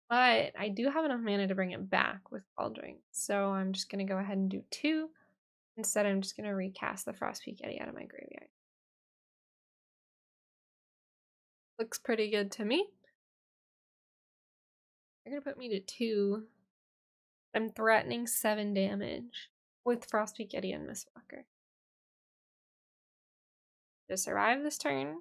But I do have enough mana to bring it back with Cauldron. So I'm just going to go ahead and do 2. Instead, I'm just going to recast the Frostpeak Yeti out of my graveyard. Looks pretty good to me. They're going to put me to 2. I'm threatening 7 damage with Frostpeak Yeti and Mistwalker. To survive this turn.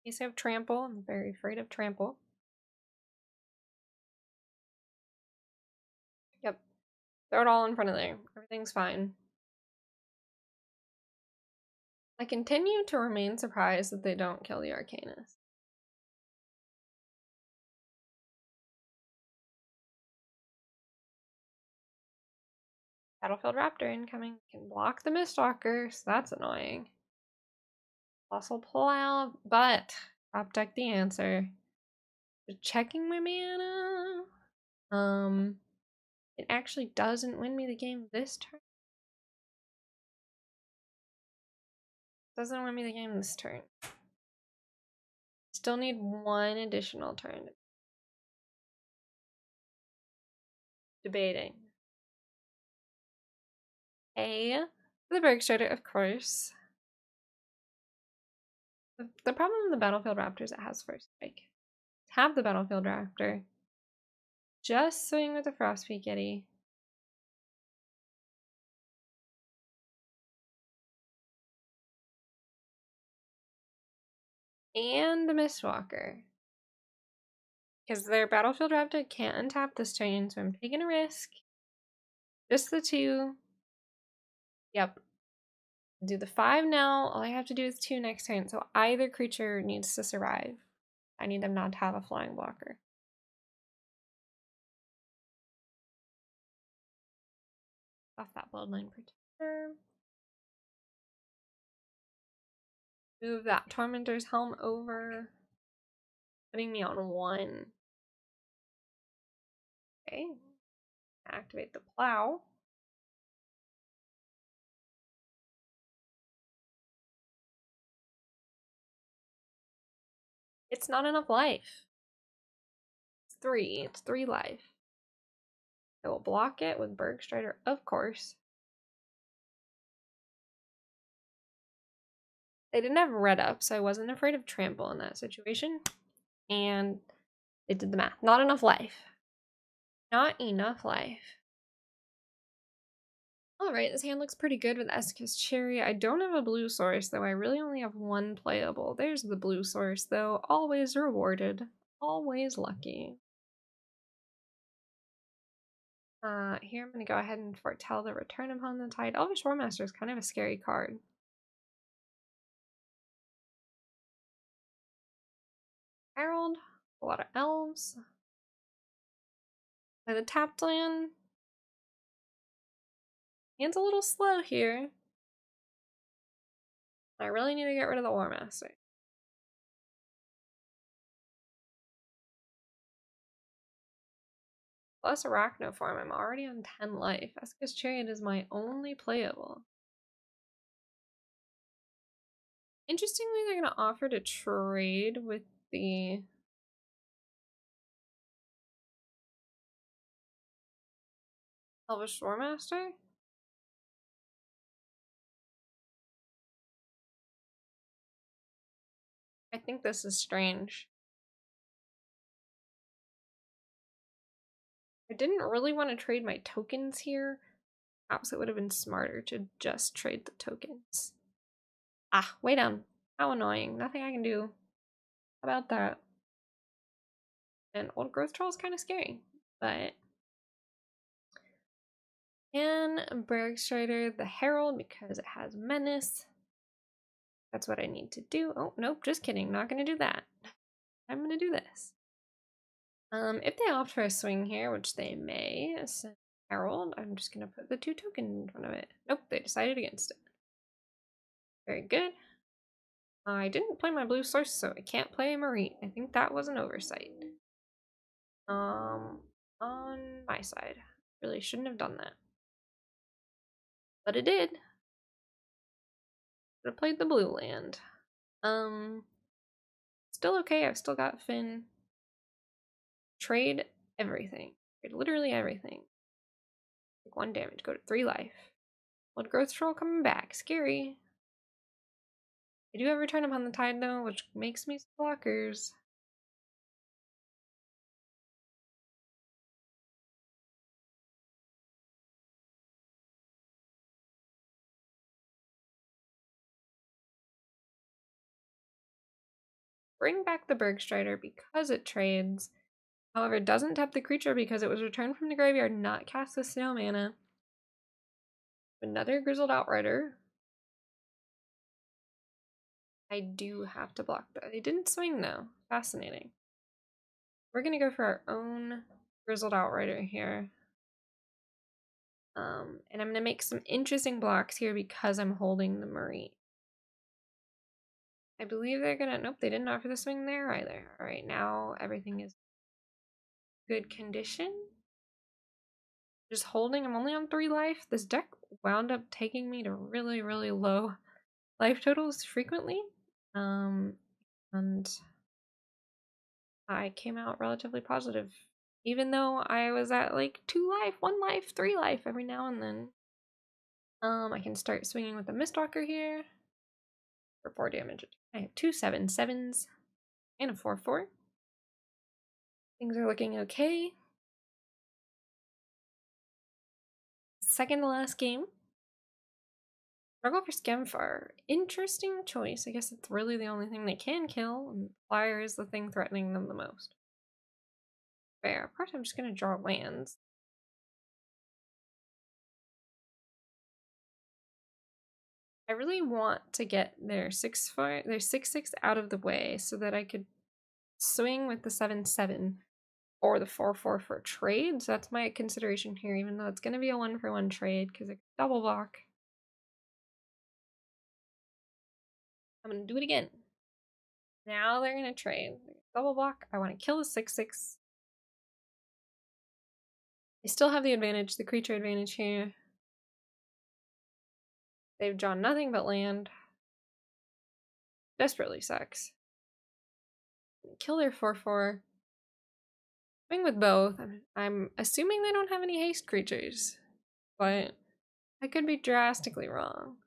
In case I have Trample, I'm very afraid of Trample. Yep. Throw it all in front of there. Everything's fine. I continue to remain surprised that they don't kill the Arcanist. Battlefield Raptor incoming. Can block the Mistwalker, so that's annoying. Fossil Plow, but top deck the answer. Just checking my mana. It actually doesn't win me the game this turn. Doesn't win me the game this turn. Still need one additional turn. Debating. A for the Bergstrider, of course. The problem with the Battlefield Raptor is it has first strike. Have the Battlefield Raptor. Just swing with the Frostpeak Yeti. And the Mistwalker. Because their Battlefield Raptor can't untap this turn, so I'm taking a risk. Just the 2. Yep. Do the 5 now. All I have to do is 2 next turn, so either creature needs to survive. I need them not to have a flying blocker. Off that Bloodline Protector. Move that Tormentor's Helm over. Putting me on 1. Okay. Activate the Plow. It's not enough life. It's 3. It's 3 life. I will block it with Bergstrider, of course. They didn't have red up, so I wasn't afraid of trample in that situation. And it did the math. Not enough life. Not enough life. Alright, this hand looks pretty good with Esika's Cherry. I don't have a blue source, though I really only have 1 playable. There's the blue source, though. Always rewarded. Always lucky. Here I'm going to go ahead and foretell the return upon the tide. Elvish Warmaster is kind of a scary card. Herald, a lot of elves. By the tapped land. Hand's a little slow here. I really need to get rid of the Warmaster. Plus Arachnoform, I'm already on 10 life. Esika's Chariot is my only playable. Interestingly, they're going to offer to trade with the Elvish Warmaster. I think this is strange. I didn't really want to trade my tokens here. Perhaps it would have been smarter to just trade the tokens. Ah, way down. How annoying. Nothing I can do about that. And Old Growth Troll is kind of scary, but and Bergstrider the Herald because it has Menace. That's what I need to do. Oh, nope, just kidding. Not going to do that. I'm going to do this. If they opt for a swing here, which they may, as Herald, I'm just going to put the 2 tokens in front of it. Nope, they decided against it. Very good. I didn't play my blue source, so I can't play Marie. I think that was an oversight. On my side. Really shouldn't have done that. But it did. Should have played the blue land. Still okay, I've still got Finn. Trade everything. Trade literally everything. Take 1 damage, go to 3 life. Old Growth Troll coming back. Scary. I do have Return Upon the Tide though, which makes me some blockers. Bring back the Bergstrider because it trades. However, it doesn't tap the creature because it was returned from the graveyard, not cast with snow mana. Another Grizzled Outrider. I do have to block that. They didn't swing though. Fascinating. We're gonna go for our own Grizzled Outrider here. And I'm gonna make some interesting blocks here because I'm holding the Marie. I believe they're gonna, nope, they didn't offer the swing there either. All right, now everything is good condition. Just holding, I'm only on 3 life. This deck wound up taking me to really, really low life totals frequently. And I came out relatively positive. Even though I was at like 2 life, 1 life, 3 life every now and then. I can start swinging with the Mistwalker here for 4 damage. I have 2 7/7s and a 4/4. Things are looking okay. Second to last game. Struggle for Scamfar. Interesting choice. I guess it's really the only thing they can kill, and Fire is the thing threatening them the most. Fair. Of course, I'm just gonna draw lands. I really want to get their 6/6 out of the way so that I could swing with the 7/7 or the 4/4 for trade. So that's my consideration here, even though it's gonna be a 1-for-1 trade because it's double block. I'm gonna do it again. Now they're gonna trade. Double block. I want to kill the 6/6. They still have the advantage, the creature advantage here. They've drawn nothing but land. Desperately sucks. Kill their 4/4. Swing with both. I'm assuming they don't have any haste creatures, but I could be drastically wrong.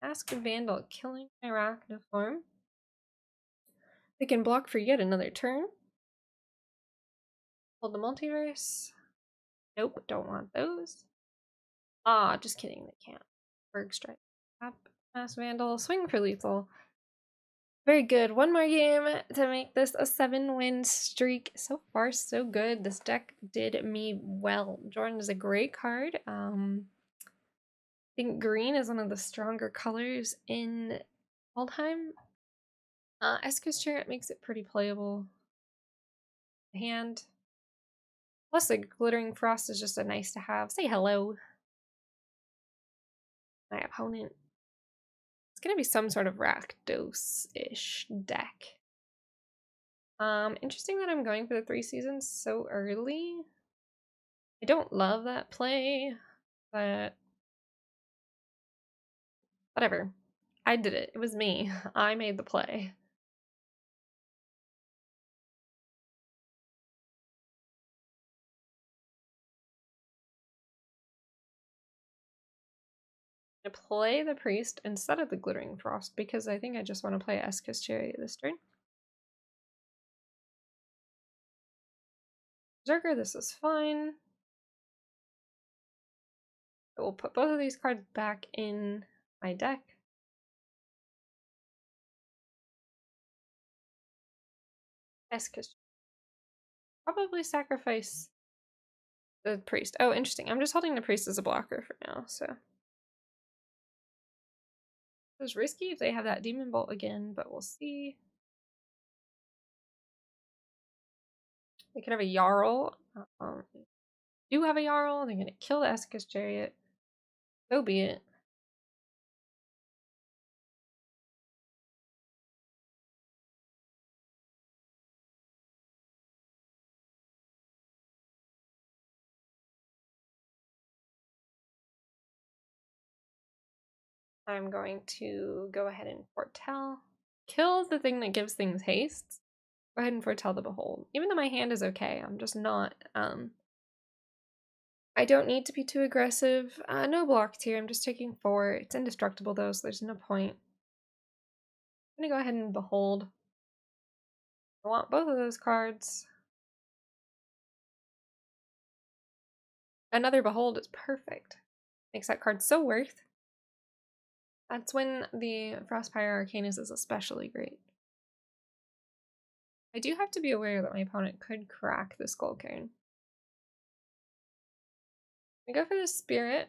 Ask a Vandal, killing my Arachnoform. They can block for yet another turn. Hold the Multiverse. Nope, don't want those. Ah, just kidding, they can't. Berg Strike. Tap, Mass Vandal, swing for lethal. Very good. One more game to make this a 7-win streak. So far, so good. This deck did me well. Jordan is a great card. I think green is one of the stronger colors in Waldheim. Esku's Chariot makes it pretty playable. Hand. Plus, the Glittering Frost is just a nice to have. Say hello. My opponent. It's gonna be some sort of Rakdos-ish deck. Interesting that I'm going for the 3 seasons so early. I don't love that play, but whatever. I did it. It was me. I made the play. I play the Priest instead of the Glittering Frost because I think I just want to play Eskus Chariot this turn. Berserker, this is fine. I will put both of these cards back in my deck. Eskus. Probably sacrifice the Priest. Oh, interesting. I'm just holding the Priest as a blocker for now, so. It was risky if they have that Demon Bolt again, but we'll see. They could have a Jarl. Do have a Jarl. They're gonna kill the Eskus Chariot. So be it. I'm going to go ahead and foretell. Kill the thing that gives things haste. Go ahead and foretell the Behold. Even though my hand is okay, I'm just not, I don't need to be too aggressive. No blocks here, I'm just taking 4. It's indestructible though, so there's no point. I'm gonna go ahead and Behold. I want both of those cards. Another Behold is perfect. Makes that card so worth. That's when the Frostpire Arcanus is especially great. I do have to be aware that my opponent could crack the Skull Cairn. I go for the Spirit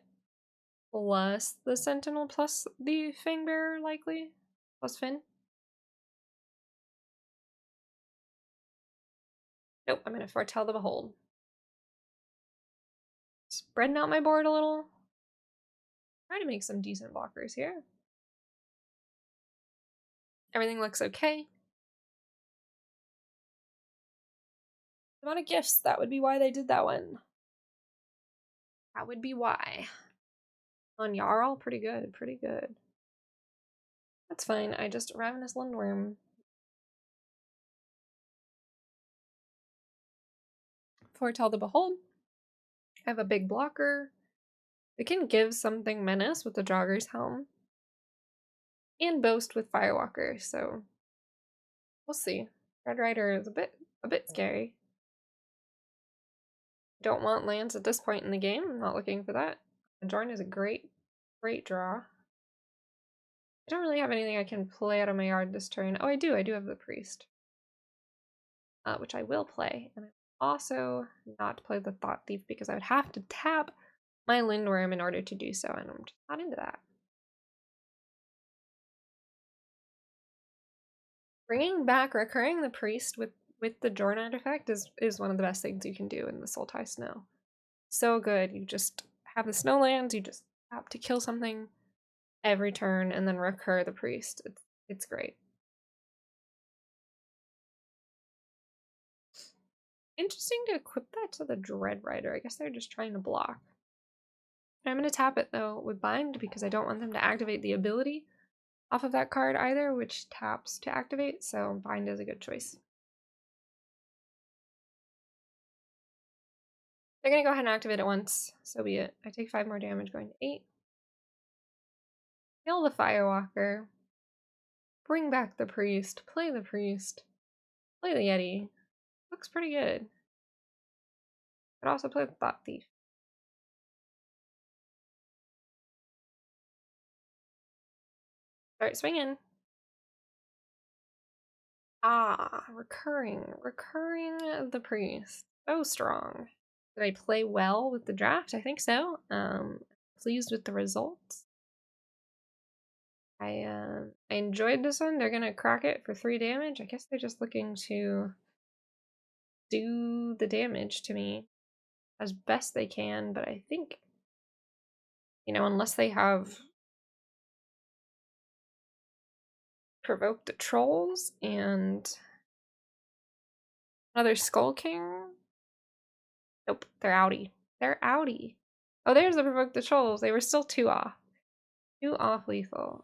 plus the Sentinel plus the Fangbearer, likely. Plus Finn. Nope, I'm gonna foretell the Behold. Spreading out my board a little. Try to make some decent blockers here. Everything looks okay. A lot of gifts, that would be why they did that one. That would be why. On Jarl, pretty good, pretty good. That's fine, I just Ravenous Lindworm. Foretell the Behold. I have a big blocker. It can give something menace with the Jogger's Helm. And boast with Firewalker, so we'll see. Red Rider is a bit scary. Don't want lands at this point in the game. I'm not looking for that. Adorn is a great draw. I don't really have anything I can play out of my yard this turn. Oh, I do have the Priest. Which I will play. And I also not play the Thought Thief because I would have to tap my Lindworm in order to do so, and I'm just not into that. Bringing back Recurring the Priest with the Jorn artifact is one of the best things you can do in the Sultai Snow. So good. You just have the Snowlands, you just have to kill something every turn and then recur the Priest. It's great. Interesting to equip that to the Dread Rider. I guess they're just trying to block. I'm going to tap it though with Bind because I don't want them to activate the ability off of that card either, which taps to activate, so Bind is a good choice. They're going to go ahead and activate it once, so be it. I take 5 more damage going to 8. Kill the Firewalker. Bring back the Priest. Play the Priest. Play the Yeti. Looks pretty good. Could also play the Thought Thief. Start swinging. Recurring the Priest. So strong. Did I play well with the draft? I think so. Pleased with the results. I enjoyed this one. They're gonna crack it for 3 damage. I guess they're just looking to do the damage to me as best they can, but I think, you know, unless they have provoked the trolls and another Skull King. Nope, they're outie. They're outie. Oh, there's the provoke the trolls. They were still 2 off. 2 off lethal.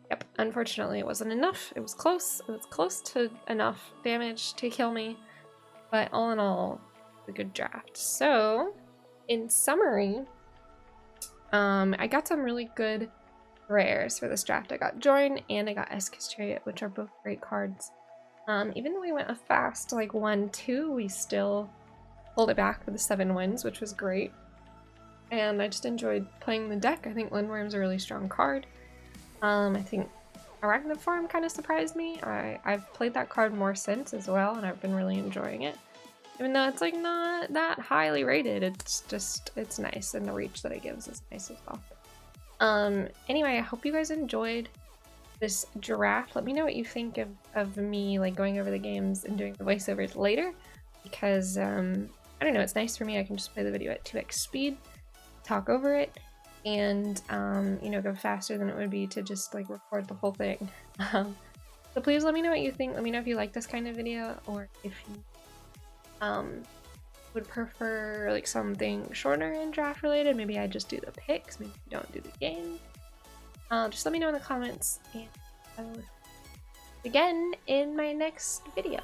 Yep, unfortunately it wasn't enough. It was close. It was close to enough damage to kill me. But all in all, a good draft. So, in summary, I got some really good rares for this draft. I got Jorn and I got Eske's Chariot, which are both great cards. Even though we went a fast like 1-2, we still pulled it back for the 7 wins, which was great. And I just enjoyed playing the deck. I think Lindworm's a really strong card. I think Arachnid Form kind of surprised me. I've played that card more since as well, and I've been really enjoying it. Even though it's like not that highly rated, it's nice, and the reach that it gives is nice as well. Anyway, I hope you guys enjoyed this draft. Let me know what you think of me like going over the games and doing the voiceovers later, because I don't know, it's nice for me. I can just play the video at 2x speed, talk over it, and you know, go faster than it would be to just like record the whole thing. So please let me know what you think. Let me know if you like this kind of video, or if you would prefer like something shorter and draft related. Maybe I just do the picks, maybe you don't do the game. Just let me know in the comments, and I will again in my next video.